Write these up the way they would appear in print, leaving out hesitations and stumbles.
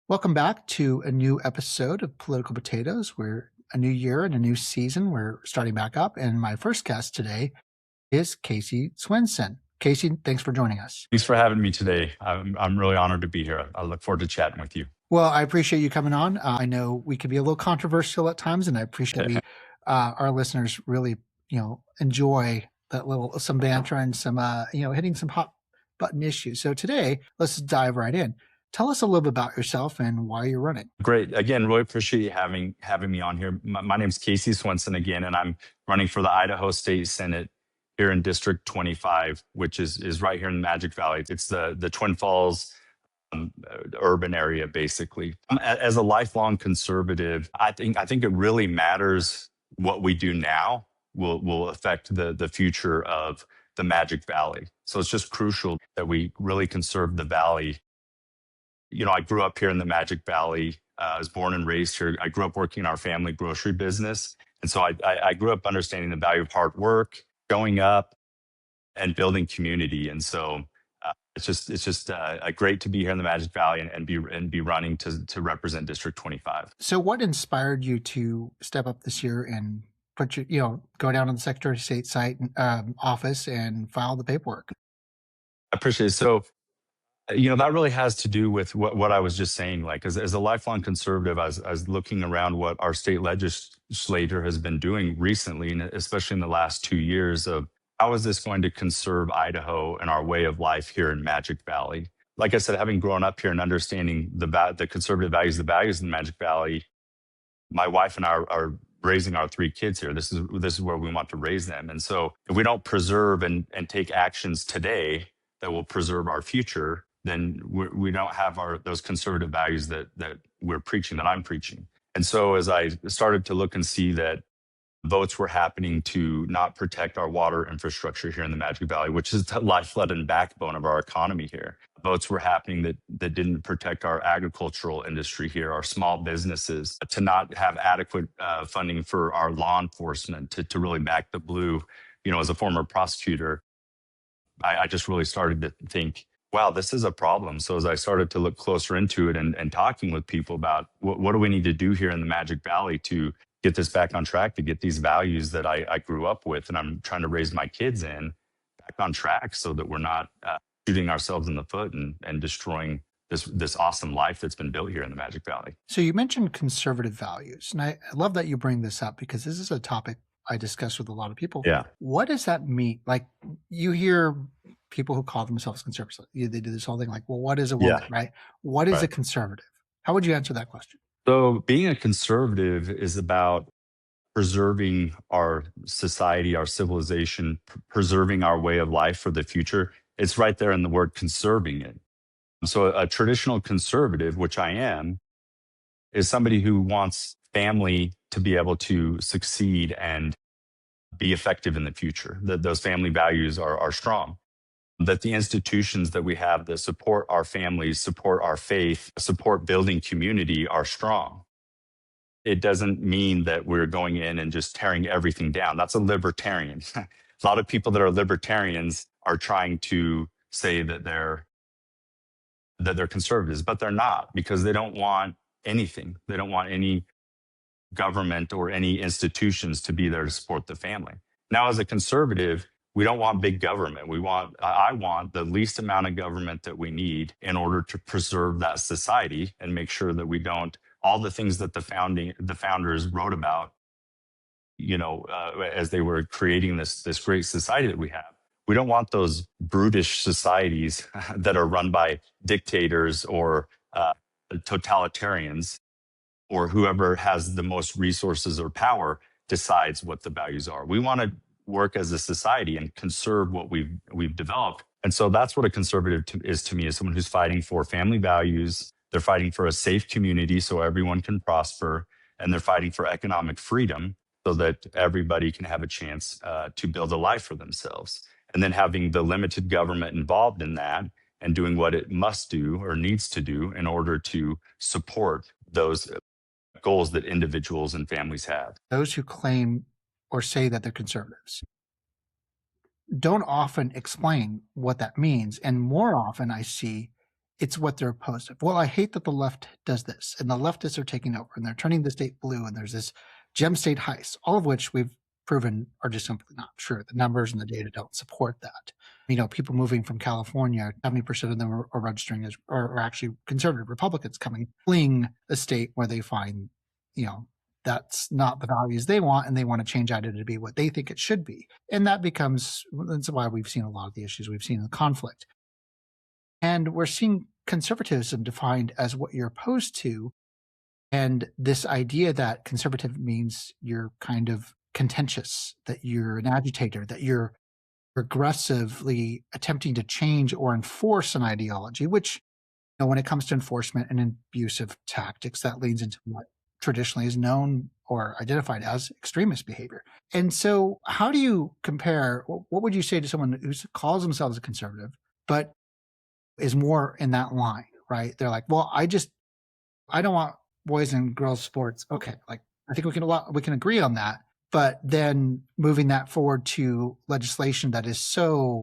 Welcome back to a new episode of Political Potatoes. We're a new year and a new season. We're starting back up. And my first guest today is Casey Swensen. Casey, thanks for joining us. Thanks for having me today. I'm really honored to be here. I look forward to chatting with you. Well, I appreciate you coming on. I know we can be a little controversial at times, and I appreciate that our listeners really, enjoy some banter and some, hitting some hot button issues. So today, let's dive right in. Tell us a little bit about yourself and why you're running. Great. Again, really appreciate you having me on here. My name's Casey Swensen again, and I'm running for the Idaho State Senate here in District 25, which is right here in the Magic Valley. It's the Twin Falls urban area, basically. As a lifelong conservative, I think it really matters what we do now will affect the future of the Magic Valley. So it's just crucial that we really conserve the valley. I grew up here in the Magic Valley. I was born and raised here. I grew up working in our family grocery business. And so I grew up understanding the value of hard work, showing up, and building community. And so it's just great to be here in the Magic Valley and be running to represent District 25. So what inspired you to step up this year and go down to the Secretary of State site office and file the paperwork? I appreciate it. So that really has to do with what I was just saying. Like, as a lifelong conservative, I was looking around what our state legislature has been doing recently, and especially in the last 2 years, of how is this going to conserve Idaho and our way of life here in Magic Valley? Like I said, having grown up here and understanding the conservative values, the values in the Magic Valley, my wife and I are raising our 3 kids here. This is where we want to raise them. And so if we don't preserve and take actions today that will preserve our future, then we don't have those conservative values that we're preaching, that I'm preaching. And so as I started to look and see that votes were happening to not protect our water infrastructure here in the Magic Valley, which is the lifeblood and backbone of our economy here. Votes were happening that didn't protect our agricultural industry here, our small businesses, to not have adequate funding for our law enforcement to really back the blue. As a former prosecutor, I just really started to think, wow, this is a problem. So as I started to look closer into it and talking with people about what do we need to do here in the Magic Valley to get this back on track, to get these values that I grew up with and I'm trying to raise my kids in back on track, so that we're not shooting ourselves in the foot and destroying this awesome life that's been built here in the Magic Valley. So you mentioned conservative values, and I love that you bring this up because this is a topic I discuss with a lot of people. Yeah. What does that mean? Like, you hear people who call themselves conservatives, they do this whole thing like, well, what is a woman, right? What is a conservative? How would you answer that question? So being a conservative is about preserving our society, our civilization, preserving our way of life for the future. It's right there in the word conserving it. So a traditional conservative, which I am, is somebody who wants family to be able to succeed and be effective in the future, that those family values are strong, that the institutions that we have that support our families, support our faith, support building community are strong. It doesn't mean that we're going in and just tearing everything down. That's a libertarian. A lot of people that are libertarians are trying to say that they're conservatives, but they're not, because they don't want anything. They don't want any government or any institutions to be there to support the family. Now, as a conservative, we don't want big government. I want the least amount of government that we need in order to preserve that society and make sure that we don't, all the things that the founders wrote about, as they were creating this great society that we have. We don't want those brutish societies that are run by dictators or totalitarians, or whoever has the most resources or power decides what the values are. We want to work as a society and conserve what we've developed. And so that's what a conservative is to me, is someone who's fighting for family values. They're fighting for a safe community so everyone can prosper, and they're fighting for economic freedom so that everybody can have a chance to build a life for themselves. And then having the limited government involved in that and doing what it must do or needs to do in order to support those goals that individuals and families have. Those who claim or say that they're conservatives don't often explain what that means. And more often I see it's what they're opposed to. Well, I hate that the left does this, and the leftists are taking over, and they're turning the state blue, and there's this gem state heist, all of which we've proven are just simply not true. The numbers and the data don't support that. People moving from California, 70% of them are registering as, or are actually conservative Republicans coming, fleeing a state where they find, that's not the values they want, and they want to change Idaho to be what they think it should be. And that's why we've seen a lot of the issues we've seen in the conflict. And we're seeing conservatism defined as what you're opposed to. And this idea that conservative means you're kind of contentious, that you're an agitator, that you're aggressively attempting to change or enforce an ideology, which, when it comes to enforcement and abusive tactics, that leads into what traditionally is known or identified as extremist behavior. And so, how do you compare? What would you say to someone who calls themselves a conservative, but is more in that line, right? They're like, well, I don't want boys and girls sports. Okay, like I think we can agree on that. But then moving that forward to legislation that is so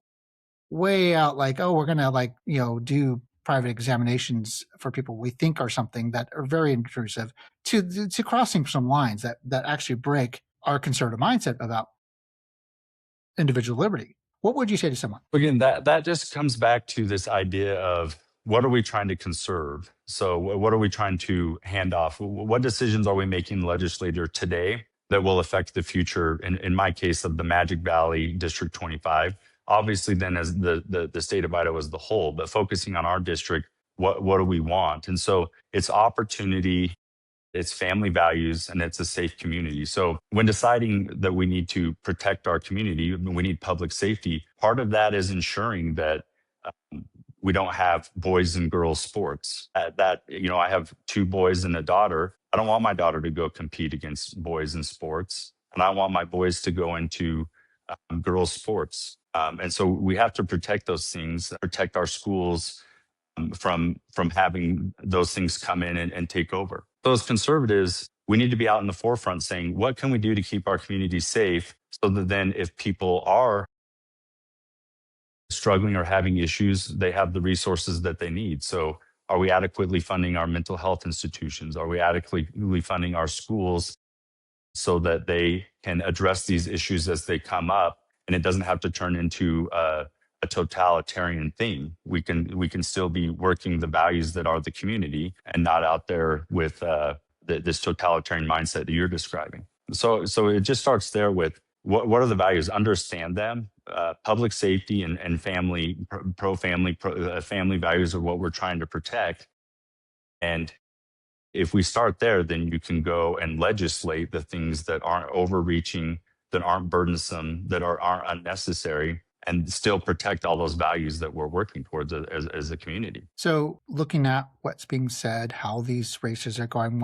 way out, like, oh, we're gonna do private examinations for people we think are something, that are very intrusive, to crossing some lines that actually break our conservative mindset about individual liberty. What would you say to someone? Again, that just comes back to this idea of what are we trying to conserve? So what are we trying to hand off? What decisions are we making legislator today that will affect the future, in my case, of the Magic Valley District 25? Obviously, then as the state of Idaho as the whole, but focusing on our district, what do we want? And so it's opportunity, it's family values, and it's a safe community. So when deciding that we need to protect our community, we need public safety. Part of that is ensuring that we don't have boys and girls sports. I have two boys and a daughter. I don't want my daughter to go compete against boys in sports, and I want my boys to go into girls sports. And so we have to protect those things, protect our schools from having those things come in and take over. So as conservatives, we need to be out in the forefront saying, what can we do to keep our community safe, so that then if people are struggling or having issues, they have the resources that they need. So are we adequately funding our mental health institutions? Are we adequately funding our schools so that they can address these issues as they come up, and it doesn't have to turn into a totalitarian thing? We can still be working the values that are the community, and not out there with this totalitarian mindset that you're describing. So it just starts there with what are the values? Understand them. Public safety and family, family values are what we're trying to protect. And if we start there, then you can go and legislate the things that aren't overreaching, that aren't burdensome, that aren't unnecessary, and still protect all those values that we're working towards as a community. So, looking at what's being said, how these races are going,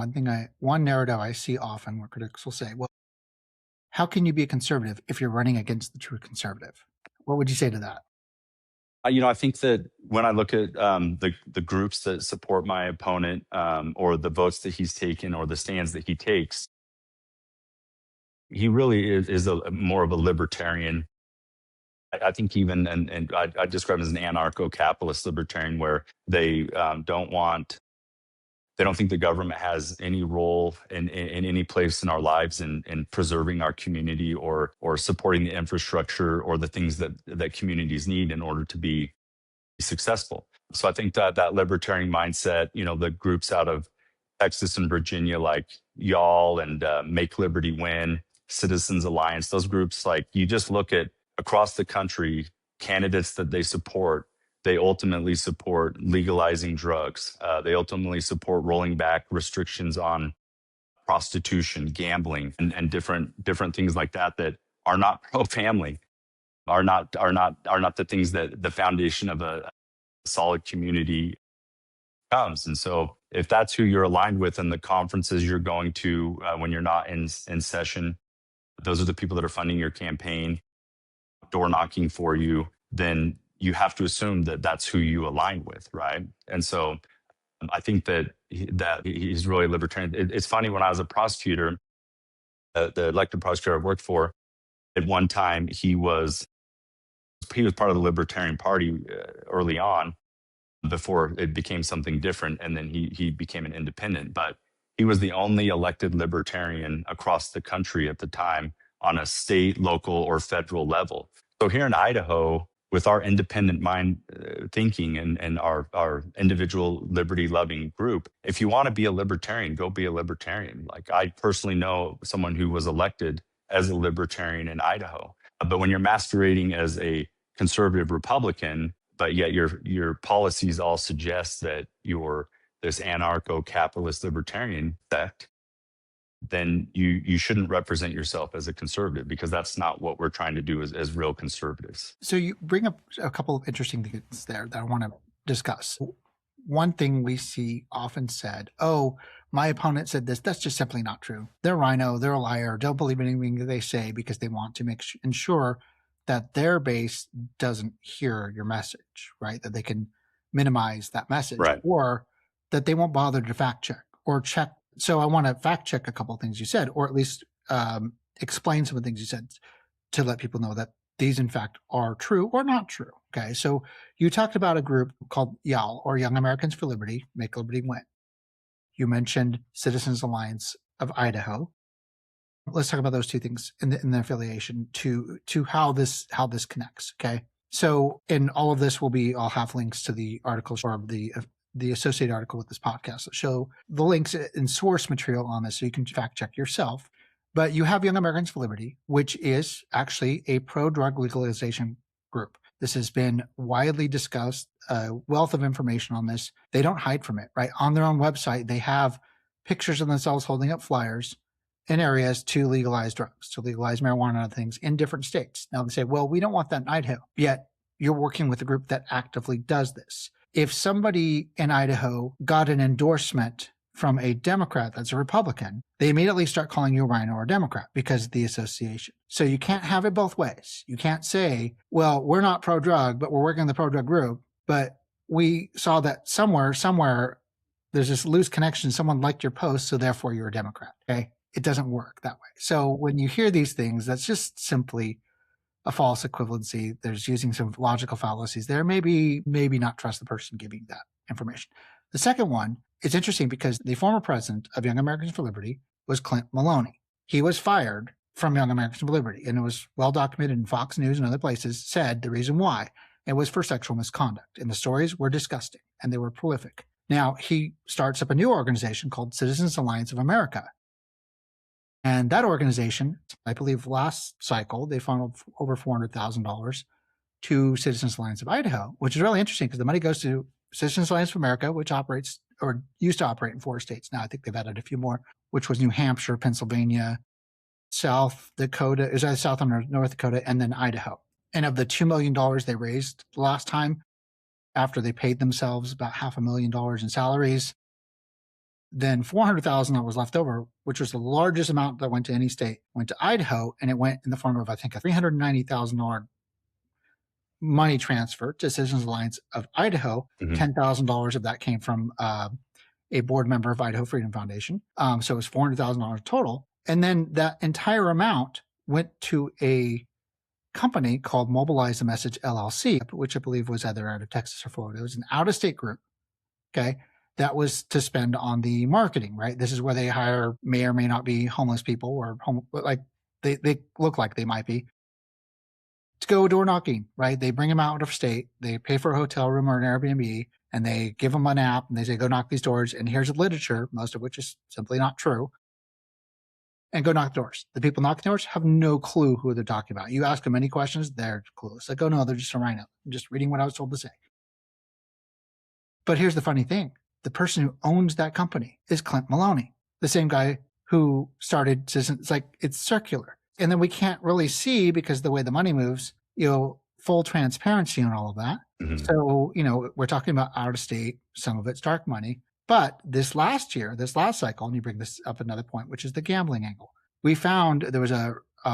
one narrative I see often where critics will say, well, how can you be a conservative if you're running against the true conservative? What would you say to that? I think that when I look at the groups that support my opponent, or the votes that he's taken, or the stands that he takes, he really is more of a libertarian. I think even, and I describe him as an anarcho-capitalist libertarian, where they they don't think the government has any role in any place in our lives in preserving our community, or supporting the infrastructure or the things that communities need in order to be successful. So I think that libertarian mindset, the groups out of Texas and Virginia, like y'all and Make Liberty Win, Citizens Alliance, those groups, like, you just look at across the country, candidates that they support, they ultimately support legalizing drugs. They ultimately support rolling back restrictions on prostitution, gambling, and different things like that are not pro-family, are not the things that the foundation of a solid community comes. And so if that's who you're aligned with in the conferences you're going to, when you're not in session, those are the people that are funding your campaign, door knocking for you, then you have to assume that that's who you align with, right? And so I think that he's really libertarian. It's funny, when I was a prosecutor, the elected prosecutor I worked for, at one time he was part of the Libertarian Party early on, before it became something different, and then he became an independent. But he was the only elected libertarian across the country at the time on a state, local, or federal level. So here in Idaho, with our independent mind thinking and our individual liberty loving group, if you want to be a libertarian, go be a libertarian. Like, I personally know someone who was elected as a libertarian in Idaho. But when you're masquerading as a conservative Republican, but yet your policies all suggest that you're this anarcho-capitalist libertarian sect, then you shouldn't represent yourself as a conservative, because that's not what we're trying to do as real conservatives. So you bring up a couple of interesting things there that I want to discuss. One thing we see often said, oh, my opponent said this. That's just simply not true. They're rhino, they're a liar, don't believe anything they say, because they want to ensure that their base doesn't hear your message, right? That they can minimize that message, Right. or that they won't bother to fact check or check. So I want to fact check a couple of things you said, or at least explain some of the things you said to let people know that these in fact are true or not true. Okay. So you talked about a group called YAL, or Young Americans for Liberty, Make Liberty Win. You mentioned Citizens Alliance of Idaho. Let's talk about those two things in the affiliation to how this connects. Okay. So in all of this, I'll have links to the articles or the associated article with this podcast that show the links and source material on this, so you can fact check yourself. But you have Young Americans for Liberty, which is actually a pro-drug legalization group. This has been widely discussed, a wealth of information on this. They don't hide from it, right? On their own website, they have pictures of themselves holding up flyers in areas to legalize drugs, to legalize marijuana and other things in different states. Now they say, well, we don't want that in Idaho. Yet you're working with a group that actively does this. If somebody in Idaho got an endorsement from a Democrat that's a Republican, they immediately start calling you a rhino or a Democrat because of the association. So you can't have it both ways. You can't say, well, we're not pro-drug, but we're working in the pro-drug group, but we saw that somewhere, there's this loose connection. Someone liked your post, so therefore you're a Democrat. Okay. It doesn't work that way. So when you hear these things, that's just simply a false equivalency. There's using some logical fallacies there. Maybe not trust the person giving that information. The second one is interesting because the former president of Young Americans for Liberty was Clint Maloney. He was fired from Young Americans for Liberty, and it was well documented in Fox News and other places, said the reason why it was for sexual misconduct. And the stories were disgusting and they were prolific. Now he starts up a new organization called Citizens Alliance of America. And that organization, I believe last cycle, they funneled over $400,000 to Citizens Alliance of Idaho, which is really interesting because the money goes to Citizens Alliance of America, which operates or used to operate in 4 states. Now I think they've added a few more, which was New Hampshire, Pennsylvania, South Dakota, is that South or North Dakota, and then Idaho. And of the $2 million they raised last time, after they paid themselves about $500,000 in salaries, then $400,000 that was left over, which was the largest amount that went to any state, went to Idaho, and it went in the form of, I think, a $390,000 money transfer to Citizens Alliance of Idaho. Mhm. $10,000 of that came from a board member of Idaho Freedom Foundation. So it was $400,000 total. And then that entire amount went to a company called Mobilize the Message LLC, which I believe was either out of Texas or Florida. It was an out-of-state group. Okay. That was to spend on the marketing, right? This is where they hire may or may not be homeless people or like they look like they might be, to go door knocking, right? They bring them out of state, they pay for a hotel room or an Airbnb, and they give them an app and they say, go knock these doors. And here's the literature, most of which is simply not true. And go knock doors. The people knocking doors have no clue who they're talking about. You ask them any questions, they're clueless. Like, oh no, they're just a rhino. I'm just reading what I was told to say. But here's the funny thing. The person who owns that company is Clint Maloney, the same guy who started Citizens. It's like, it's circular. And then we can't really see, because the way the money moves, full transparency on all of that. Mhm. So, we're talking about out of state, some of it's dark money. But this last cycle, and you bring this up another point, which is the gambling angle. We found there was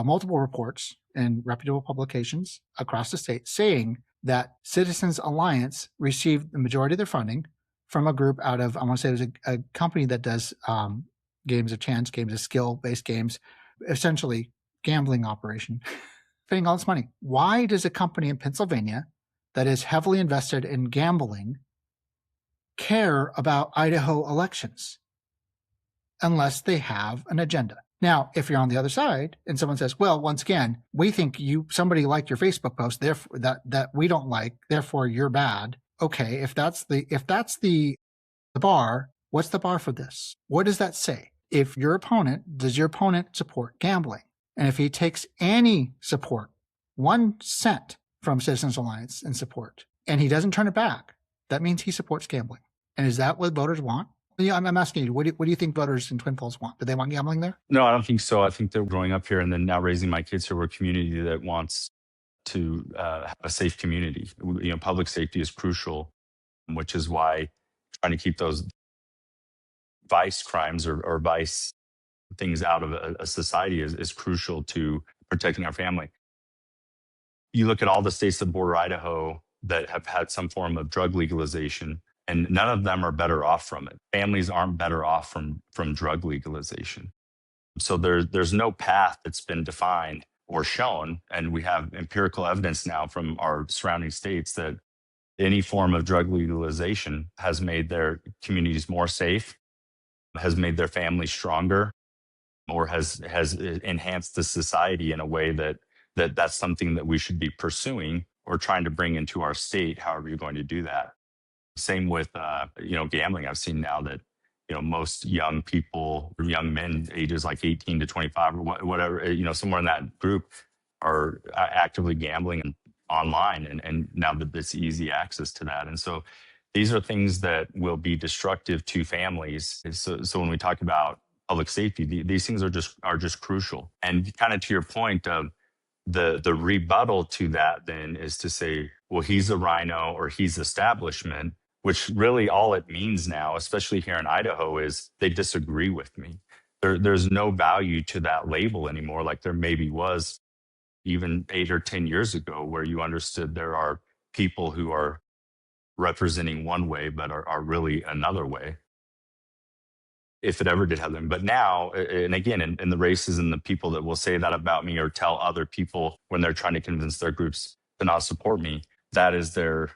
multiple reports in reputable publications across the state saying that Citizens Alliance received the majority of their funding from a group out of, I want to say it was a company that does games of chance, games of skill-based games, essentially gambling operation, paying all this money. Why does a company in Pennsylvania that is heavily invested in gambling care about Idaho elections unless they have an agenda. Now, if you're on the other side and someone says, well, once again, we think somebody liked your Facebook post, therefore that we don't like, therefore you're bad. Okay, if that's the bar, what's the bar for this? What does that say? Does your opponent support gambling? And if he takes any support, 1 cent from Citizens Alliance in support, and he doesn't turn it back, that means he supports gambling. And is that what voters want? Yeah, I'm asking you, what do you think voters in Twin Falls want? Do they want gambling there? No, I don't think so. I think they're growing up here and then now raising my kids here. We're a community that wants to have a safe community. Public safety is crucial, which is why trying to keep those vice crimes or vice things out of a society is crucial to protecting our family. You look at all the states that border Idaho that have had some form of drug legalization, and none of them are better off from it. Families aren't better off from drug legalization. So there's no path that's been defined or shown, and we have empirical evidence now from our surrounding states that any form of drug legalization has made their communities more safe, has made their families stronger, or has enhanced the society in a way that's something that we should be pursuing or trying to bring into our state. However, you're going to do that. Same with gambling. I've seen now that most young people, young men, ages like 18 to 25 or whatever, somewhere in that group, are actively gambling online, and now that it's easy access to that, and so these are things that will be destructive to families. So when we talk about public safety, these things are just crucial. And kind of to your point of the rebuttal to that then is to say, well, he's a rhino or he's establishment, which really all it means now, especially here in Idaho, is they disagree with me. There's no value to that label anymore, like there maybe was even 8 or 10 years ago, where you understood there are people who are representing one way but are really another way, if it ever did have them. But now, and again, in the races and the people that will say that about me or tell other people when they're trying to convince their groups to not support me, that is their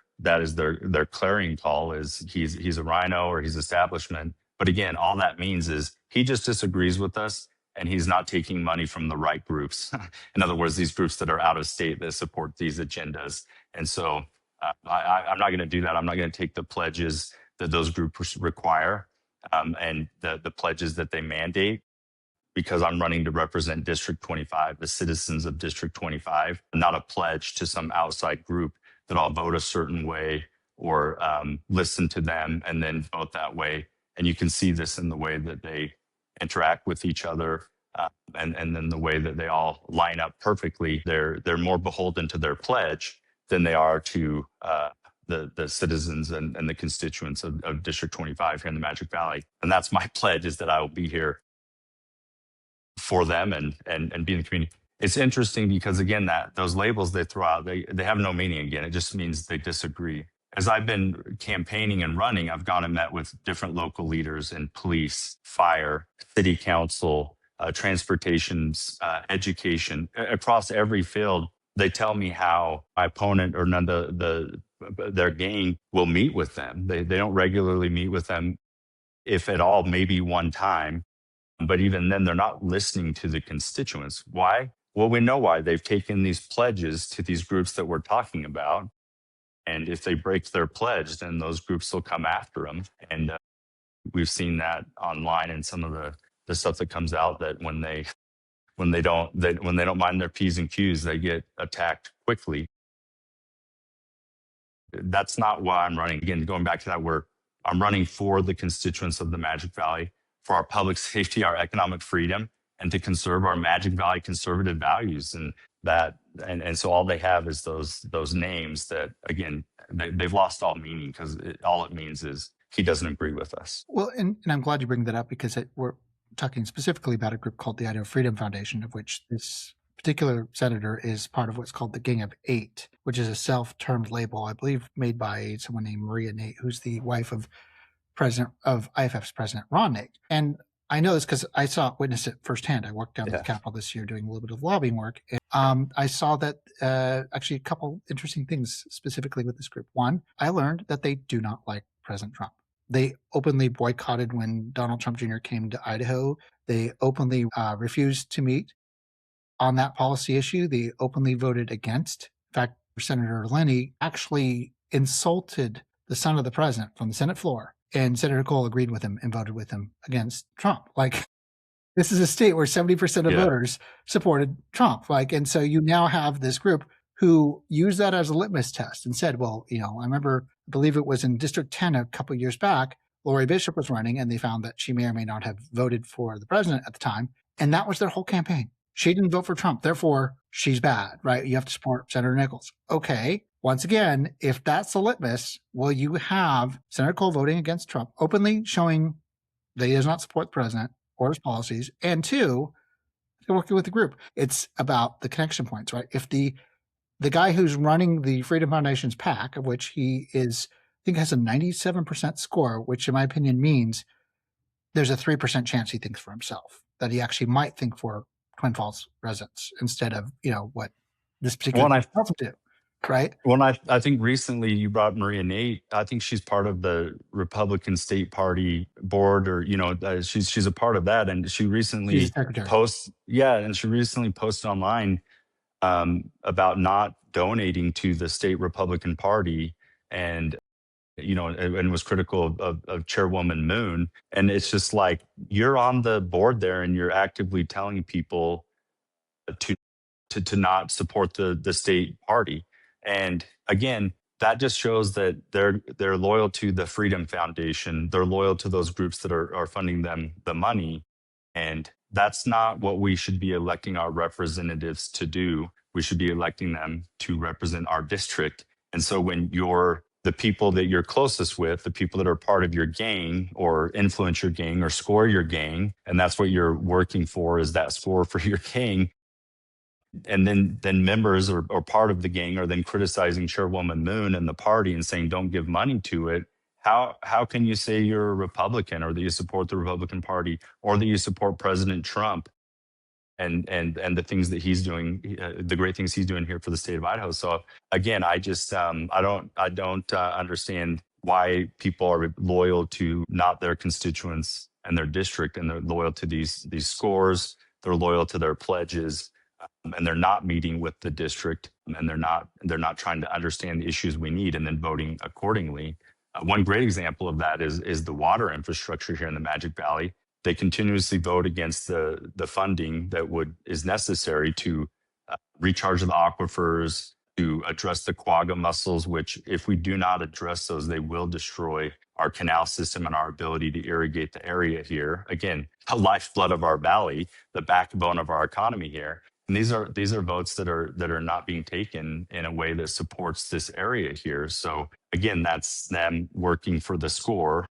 clarion call is he's a rhino or he's establishment. But again, all that means is he just disagrees with us and he's not taking money from the right groups. In other words, these groups that are out of state that support these agendas. And so I'm not going to do that. I'm not going to take the pledges that those groups require, and the pledges that they mandate, because I'm running to represent District 25, the citizens of District 25, not a pledge to some outside group that I'll vote a certain way or listen to them and then vote that way. And you can see this in the way that they interact with each other, and then the way that they all line up perfectly. They're more beholden to their pledge than they are to the citizens and the constituents of District 25 here in the Magic Valley. And that's my pledge, is that I will be here for them and be in the community. It's interesting because, again, that those labels they throw out, they have no meaning. Again, it just means they disagree. As I've been campaigning and running, I've gone and met with different local leaders in police, fire, city council, transportation, education, across every field. They tell me how my opponent or none their gang will meet with them. They don't regularly meet with them, if at all, maybe one time. But even then, they're not listening to the constituents. Why? Well, we know why. They've taken these pledges to these groups that we're talking about. And if they break their pledge, then those groups will come after them. And we've seen that online and some of the stuff that comes out, that when they don't mind their P's and Q's, they get attacked quickly. That's not why I'm running. Again, going back to that, I'm running for the constituents of the Magic Valley, for our public safety, our economic freedom, and to conserve our Magic Valley conservative values. And so all they have is those names that, again, they've lost all meaning, because all it means is he doesn't agree with us. Well, and I'm glad you bring that up, because we're talking specifically about a group called the Idaho Freedom Foundation, of which this particular senator is part of what's called the Gang of Eight, which is a self-termed label, I believe, made by someone named Maria Nate, who's the wife of IFF's president, Ron Nate. And I know this because I witnessed it firsthand. I worked down at the Capitol this year doing a little bit of lobbying work. And I saw that actually a couple interesting things specifically with this group. One, I learned that they do not like President Trump. They openly boycotted when Donald Trump Jr. came to Idaho. They openly refused to meet on that policy issue. They openly voted against. In fact, Senator Lenny actually insulted the son of the president from the Senate floor, and Senator Cole agreed with him and voted with him against Trump. Like, this is a state where 70% of Yeah. voters supported Trump. Like, and so you now have this group who used that as a litmus test and said, well, I remember, I believe it was in District 10 a couple of years back, Lori Bishop was running, and they found that she may or may not have voted for the president at the time. And that was their whole campaign. She didn't vote for Trump, therefore she's bad, right? You have to support Senator Nichols. Okay. Once again, if that's the litmus, well, you have Senator Cole voting against Trump, openly showing that he does not support the president or his policies, and two, working with the group. It's about the connection points, right? If the guy who's running the Freedom Foundation's PAC, of which he is, I think has a 97% score, which in my opinion means there's a 3% chance he thinks for himself, that he actually might think for Twin Falls residents instead of, what this particular person do, right? Well, I think recently you brought Maria Nate. I think she's part of the Republican State Party board, or she's a part of that, and she He's a recently secretary. posted online about not donating to the state Republican Party, and and was critical of Chairwoman Moon. And it's just like, you're on the board there, and you're actively telling people to not support the state party. And again, that just shows that they're loyal to the Freedom Foundation. They're loyal to those groups that are funding them the money. And that's not what we should be electing our representatives to do. We should be electing them to represent our district. And so when the people that you're closest with, the people that are part of your gang or influence your gang or score your gang, and that's what you're working for, is that score for your gang, and then members or part of the gang are then criticizing Chairwoman Moon and the party and saying don't give money to it. How can you say you're a Republican, or that you support the Republican Party, or that you support President Trump and the things that he's doing, the great things he's doing here for the state of Idaho? So again, I just I don't understand why people are loyal to not their constituents and their district, and they're loyal to these scores. They're loyal to their pledges, and they're not meeting with the district, and they're not trying to understand the issues we need and then voting accordingly. One great example of that is the water infrastructure here in the Magic Valley. They continuously vote against the funding that is necessary to recharge the aquifers, to address the quagga mussels, which if we do not address those, they will destroy our canal system and our ability to irrigate the area here. Again, the lifeblood of our valley, the backbone of our economy here. And these are votes that are not being taken in a way that supports this area here. So again, that's them working for the score,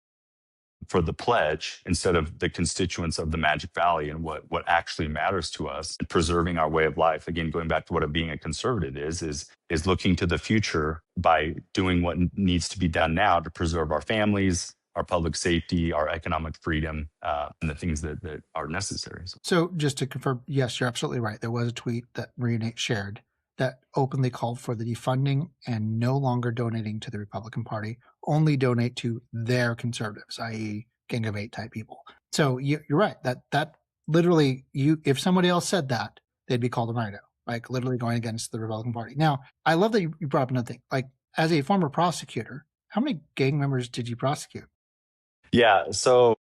for the pledge, instead of the constituents of the Magic Valley and what actually matters to us, and preserving our way of life. Again, going back to what being a conservative is looking to the future by doing what needs to be done now to preserve our families, our public safety, our economic freedom, and the things that are necessary. So just to confirm, yes, you're absolutely right. There was a tweet that Maria Nate shared that openly called for the defunding and no longer donating to the Republican Party, only donate to their conservatives, i.e. Gang of Eight type people. So you're right. That literally, if somebody else said that, they'd be called a rhino, like literally going against the Republican Party. Now, I love that you brought up another thing. Like, as a former prosecutor, how many gang members did you prosecute? Yeah, so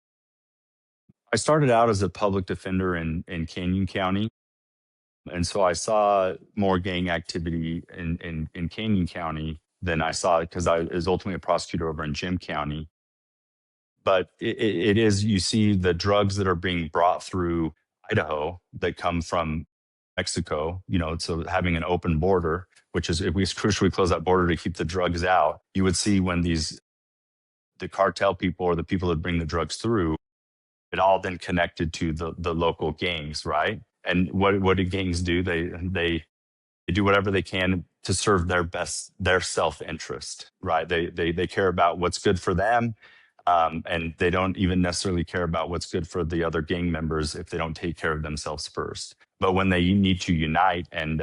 I started out as a public defender in Canyon County. And so I saw more gang activity in Canyon County than I saw, because I was ultimately a prosecutor over in Jim County. But it is, you see the drugs that are being brought through Idaho that come from Mexico, so having an open border, which is, if we crucially close that border to keep the drugs out, you would see when the cartel people or the people that bring the drugs through, it all then connected to the local gangs, right? And what do gangs do? They do whatever they can to serve their self-interest, right? They care about what's good for them, and they don't even necessarily care about what's good for the other gang members if they don't take care of themselves first. But when they need to unite and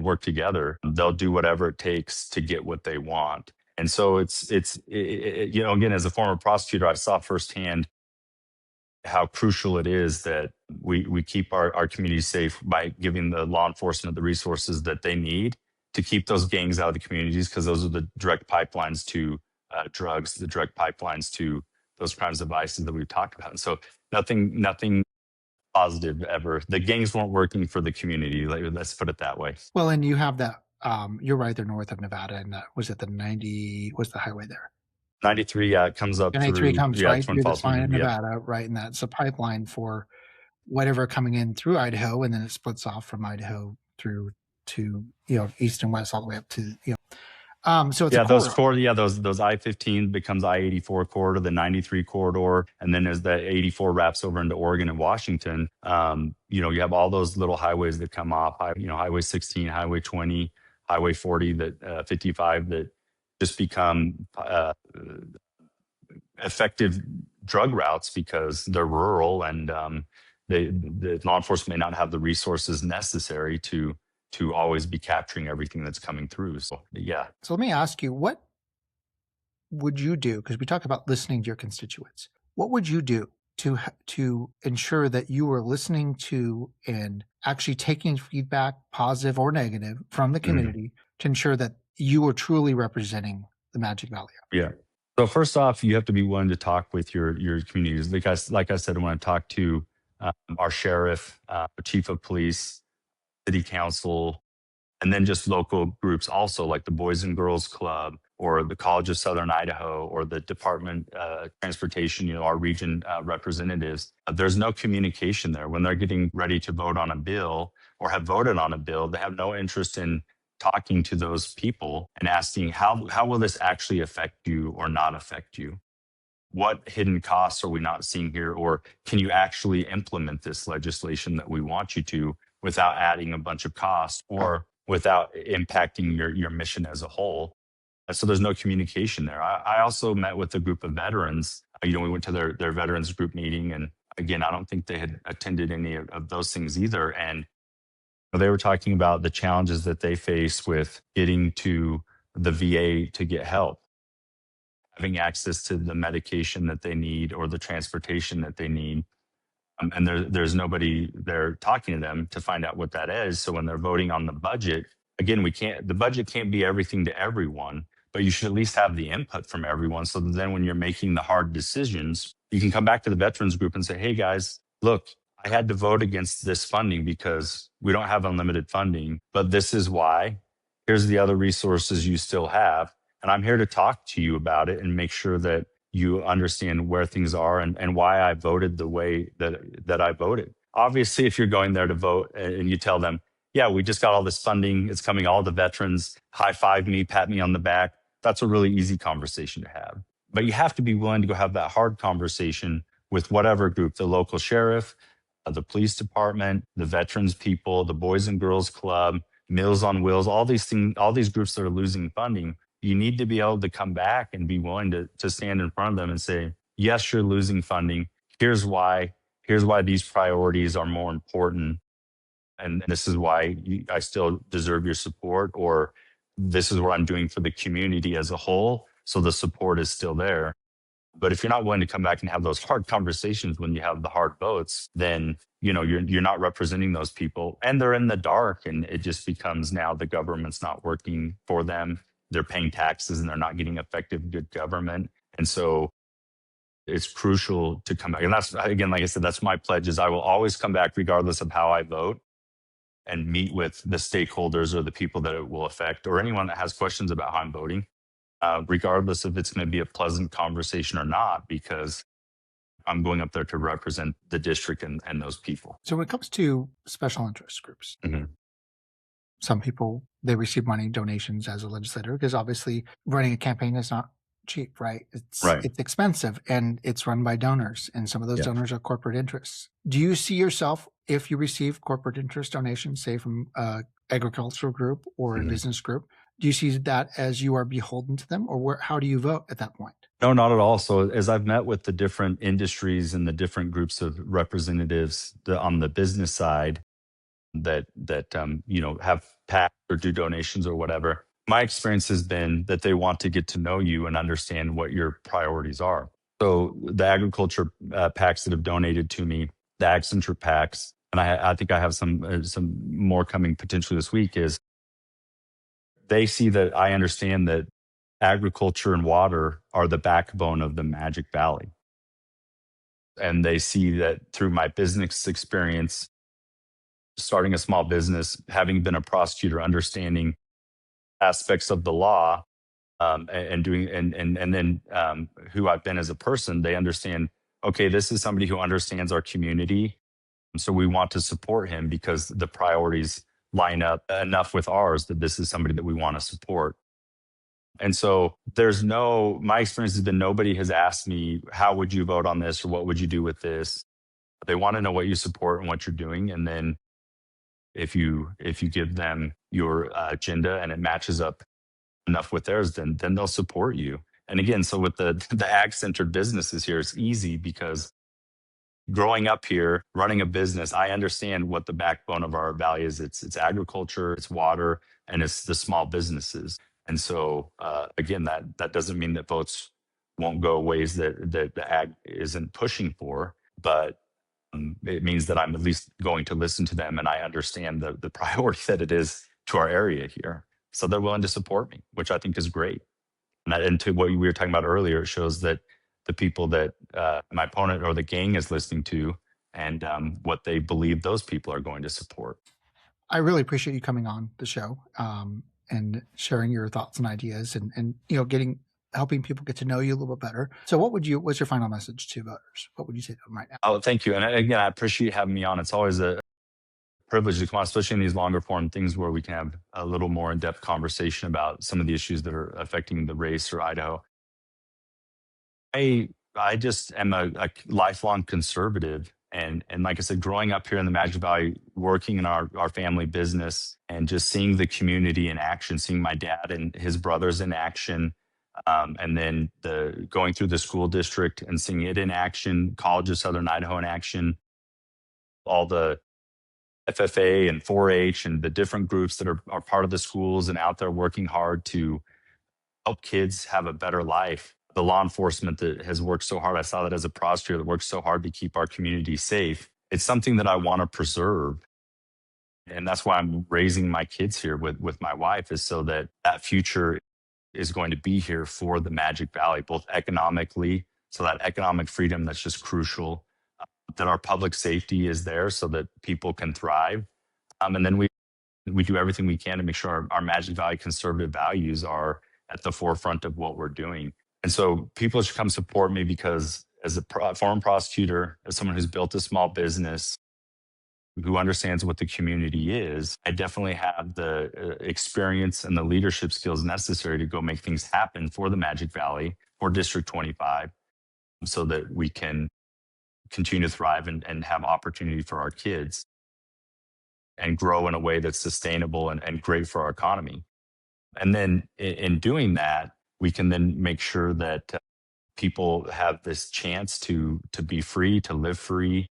work together, they'll do whatever it takes to get what they want. And so again, as a former prosecutor, I saw firsthand how crucial it is that we keep our communities safe by giving the law enforcement the resources that they need to keep those gangs out of the communities, because those are the direct pipelines to drugs, the direct pipelines to those crimes of vices that we've talked about. And so nothing positive ever. The gangs weren't working for the community. Let's put it that way. Well, and you have that. You're right there north of Nevada, and that was it. The 90. What's the highway there? 93, yeah, it comes up 93 through, comes yeah, right Twin through this Falls. line in Yep. Nevada, right, and that's a pipeline for whatever coming in through Idaho, and then it splits off from Idaho through to east and west all the way up to so it's a Yeah, corridor. those I-15 becomes I-84 corridor, the 93 corridor, and then as the 84 wraps over into Oregon and Washington, you have all those little highways that come off, Highway 16, Highway 20, Highway 40, that 55, that just become effective drug routes because they're rural, and the law enforcement may not have the resources necessary to always be capturing everything that's coming through. So yeah. So let me ask you, what would you do? Because we talk about listening to your constituents. What would you do to ensure that you are listening to and actually taking feedback, positive or negative, from the community to ensure that you are truly representing the Magic Valley? Yeah. So first off, you have to be willing to talk with your communities. Like I said, when I talk to our sheriff, chief of police, city council, and then just local groups also, like the Boys and Girls Club or the College of Southern Idaho or the Department of Transportation, our region representatives, there's no communication there. When they're getting ready to vote on a bill or have voted on a bill, they have no interest in talking to those people and asking, how will this actually affect you or not affect you? What hidden costs are we not seeing here? Or can you actually implement this legislation that we want you to without adding a bunch of costs or without impacting your mission as a whole? So there's no communication there. I also met with a group of veterans. We went to their veterans group meeting. And again, I don't think they had attended any of those things either. And they were talking about the challenges that they face with getting to the VA to get help, having access to the medication that they need or the transportation that they need. And there's nobody there talking to them to find out what that is. So when they're voting on the budget, again, the budget can't be everything to everyone, but you should at least have the input from everyone. So that then when you're making the hard decisions, you can come back to the veterans group and say, hey guys, look, I had to vote against this funding because we don't have unlimited funding, but this is why. Here's the other resources you still have. And I'm here to talk to you about it and make sure that you understand where things are and why I voted the way that I voted. Obviously, if you're going there to vote and you tell them, yeah, we just got all this funding, it's coming, all the veterans, high five me, pat me on the back, that's a really easy conversation to have. But you have to be willing to go have that hard conversation with whatever group, the local sheriff, the police department, the veterans people, the Boys and Girls Club, Meals on Wheels, all these things, all these groups that are losing funding. You need to be able to come back and be willing to stand in front of them and say, yes, you're losing funding. Here's why. Here's why these priorities are more important. And this is why I still deserve your support, or this is what I'm doing for the community as a whole. So the support is still there. But if you're not willing to come back and have those hard conversations when you have the hard votes, then you're not representing those people, and they're in the dark, and it just becomes now the government's not working for them. They're paying taxes and they're not getting effective good government. And so it's crucial to come back. And that's, again, like I said, that's my pledge, is I will always come back regardless of how I vote and meet with the stakeholders or the people that it will affect, or anyone that has questions about how I'm voting, regardless if it's going to be a pleasant conversation or not, because I'm going up there to represent the district and those people. So when it comes to special interest groups, Mhm. some people, they receive money, donations as a legislator, because obviously running a campaign is not cheap, right? Right. It's expensive, and it's run by donors, and some of those Yeah. donors are corporate interests. Do you see yourself, if you receive corporate interest donations, say from a agricultural group or a Mhm. business group, do you see that as you are beholden to them, or how do you vote at that point? No, not at all. So as I've met with the different industries and the different groups of representatives on the business side that have PAC or do donations or whatever, My experience has been that they want to get to know you and understand what your priorities are. So the agriculture packs that have donated to me, the Ag Center packs, and I think I have some more coming potentially this week. Is they see that I understand that agriculture and water are the backbone of the Magic Valley, and they see that through my business experience, starting a small business, having been a prosecutor, understanding aspects of the law, and doing and then who I've been as a person, they understand. Okay, this is somebody who understands our community, so we want to support him because the priorities line up enough with ours that this is somebody that we want to support. And so there's no, my experience has been nobody has asked me, how would you vote on this or what would you do with this? They want to know what you support and what you're doing. And then if you give them your agenda and it matches up enough with theirs, then they'll support you. And again, so with the the ag centered businesses here, it's easy because growing up here, running a business, I understand what the backbone of our valley is. It's agriculture, it's water, and it's the small businesses. And so again, that doesn't mean that votes won't go ways that the ag isn't pushing for, but it means that I'm at least going to listen to them and I understand the priority that it is to our area here. So they're willing to support me, which I think is great. And to what we were talking about earlier, it shows that the people that my opponent or the gang is listening to and what they believe those people are going to support. I really appreciate you coming on the show, and sharing your thoughts and ideas, and helping people get to know you a little bit better. So, what's your final message to voters? What would you say to them right now? Oh, thank you. And again, I appreciate having me on. It's always a privilege to come on, especially in these longer form things where we can have a little more in depth conversation about some of the issues that are affecting the race or Idaho. I just am a lifelong conservative. And like I said, growing up here in the Magic Valley, working in our family business and just seeing the community in action, seeing my dad and his brothers in action, and then going through the school district and seeing it in action, College of Southern Idaho in action, all the FFA and 4-H and the different groups that are part of the schools and out there working hard to help kids have a better life. The law enforcement that has worked so hard, I saw that as a prosecutor that works so hard to keep our community safe. It's something that I want to preserve. And that's why I'm raising my kids here with my wife, is so that that future is going to be here for the Magic Valley, both economically, so that economic freedom that's just crucial, that our public safety is there so that people can thrive. And then we do everything we can to make sure our Magic Valley conservative values are at the forefront of what we're doing. And so people should come support me because as a former prosecutor, as someone who's built a small business, who understands what the community is, I definitely have the experience and the leadership skills necessary to go make things happen for the Magic Valley, for District 25, so that we can continue to thrive and have opportunity for our kids and grow in a way that's sustainable and great for our economy. And then in doing that, we can then make sure that people have this chance to be free, to live free,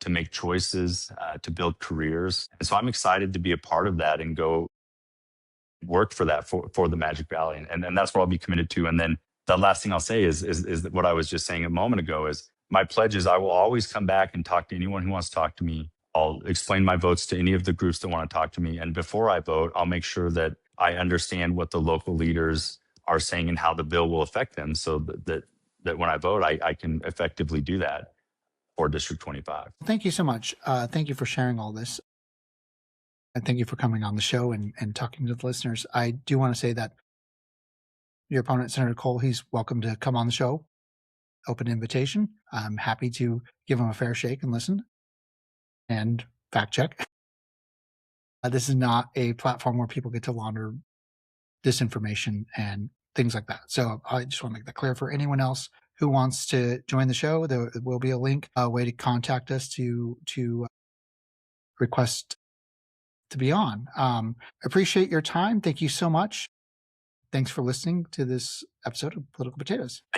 to make choices, to build careers. And so I'm excited to be a part of that and go work for that for the Magic Valley, and that's what I'll be committed to. And then the last thing I'll say is that what I was just saying a moment ago is my pledge is I will always come back and talk to anyone who wants to talk to me. I'll explain my votes to any of the groups that want to talk to me, and before I vote, I'll make sure that I understand what the local leaders are saying and how the bill will affect them, so that when I vote, I can effectively do that for District 25. Thank you so much. Thank you for sharing all this. And thank you for coming on the show and talking to the listeners. I do want to say that your opponent, Senator Cole, he's welcome to come on the show. Open invitation. I'm happy to give him a fair shake and listen and fact check. This is not a platform where people get to launder disinformation and things like that. So I just want to make that clear for anyone else who wants to join the show. There will be a link, a way to contact us to request to be on. Appreciate your time. Thank you so much. Thanks for listening to this episode of Political Potatoes.